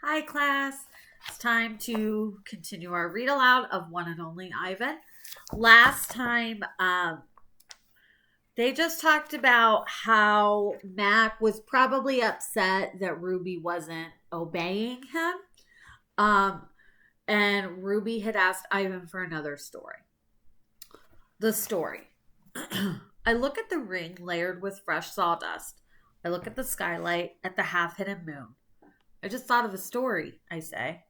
Hi, class. It's time to continue our read aloud of One and Only Ivan. Last time, they just talked about how Mac was probably upset that Ruby wasn't obeying him. Um, and Ruby had asked Ivan for another story. The story. I look at the ring layered with fresh sawdust. I look at the skylight, at the half hidden moon. I just thought of a story, I say.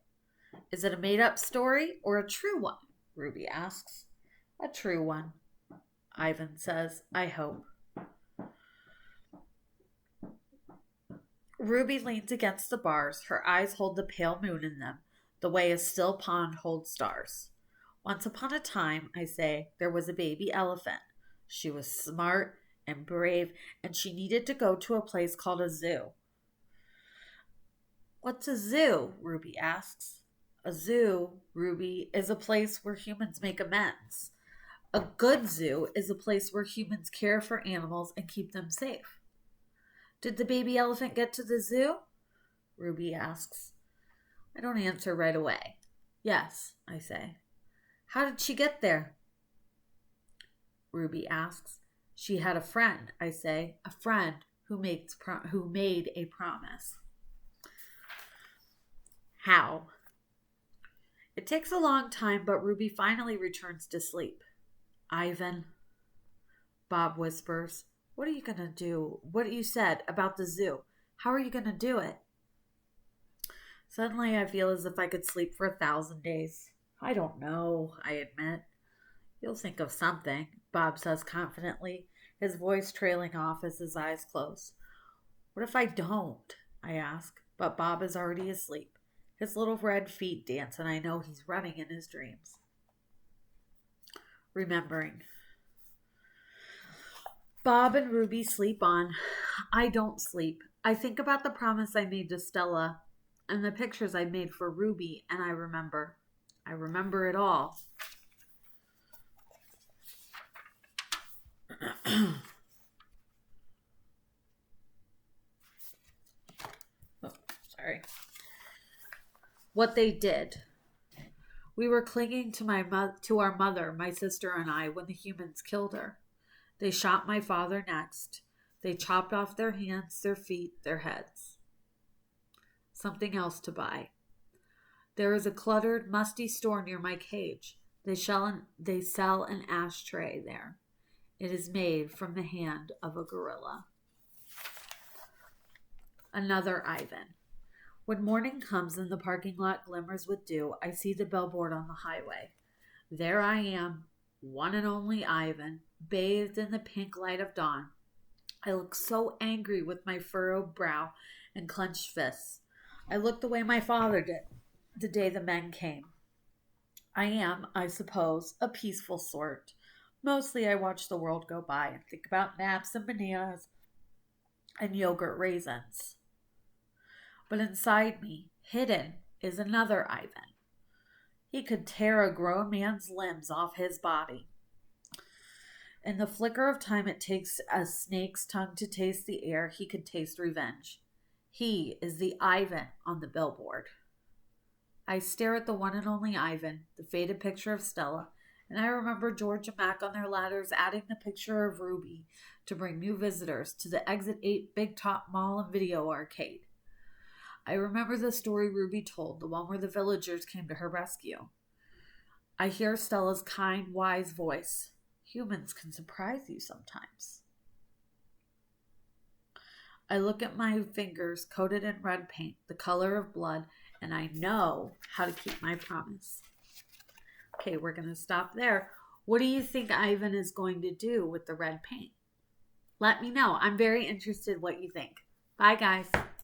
Is it a made up story or a true one? Ruby asks. A true one, Ivan says. I hope. Ruby leans against the bars. Her eyes hold the pale moon in them, the way a still pond holds stars. Once upon a time, I say, there was a baby elephant. She was smart and brave, and she needed to go to a place called a zoo. What's a zoo? Ruby asks. A zoo, Ruby, is a place where humans make amends. A good zoo is a place where humans care for animals and keep them safe. Did the baby elephant get to the zoo? Ruby asks. I don't answer right away. Yes, I say. How did she get there? Ruby asks. She had a friend, I say, a friend who made a promise. How? It takes a long time, but Ruby finally returns to sleep. Ivan, Bob whispers, what are you going to do? What you said about the zoo. How are you going to do it? Suddenly I feel as if I could sleep for 1,000 days. I don't know, I admit. You'll think of something, Bob says confidently, his voice trailing off as his eyes close. What if I don't? I ask, but Bob is already asleep. His little red feet dance, and I know he's running in his dreams. Remembering. Bob and Ruby sleep on. I don't sleep. I think about the promise I made to Stella and the pictures I made for Ruby, and I remember. I remember it all. Oh, sorry. What they did. We were clinging to our mother, my sister and I, when the humans killed her. They shot my father next. They chopped off their hands, their feet, their heads. Something else to buy. There is a cluttered, musty store near my cage. They sell an ashtray there. It is made from the hand of a gorilla. Another Ivan. When morning comes and the parking lot glimmers with dew, I see the billboard on the highway. There I am, one and only Ivan, bathed in the pink light of dawn. I look so angry with my furrowed brow and clenched fists. I look the way my father did the day the men came. I am, I suppose, a peaceful sort. Mostly I watch the world go by and think about naps and bananas and yogurt raisins. But inside me, hidden, is another Ivan. He could tear a grown man's limbs off his body. In the flicker of time it takes a snake's tongue to taste the air, he could taste revenge. He is the Ivan on the billboard. I stare at the one and only Ivan, the faded picture of Stella, and I remember George and Mac on their ladders adding the picture of Ruby to bring new visitors to the Exit 8 Big Top Mall and Video Arcade. I remember the story Ruby told, the one where the villagers came to her rescue. I hear Stella's kind, wise voice. Humans can surprise you sometimes. I look at my fingers coated in red paint, the color of blood, and I know how to keep my promise. Okay, we're going to stop there. What do you think Ivan is going to do with the red paint? Let me know. I'm very interested what you think. Bye, guys.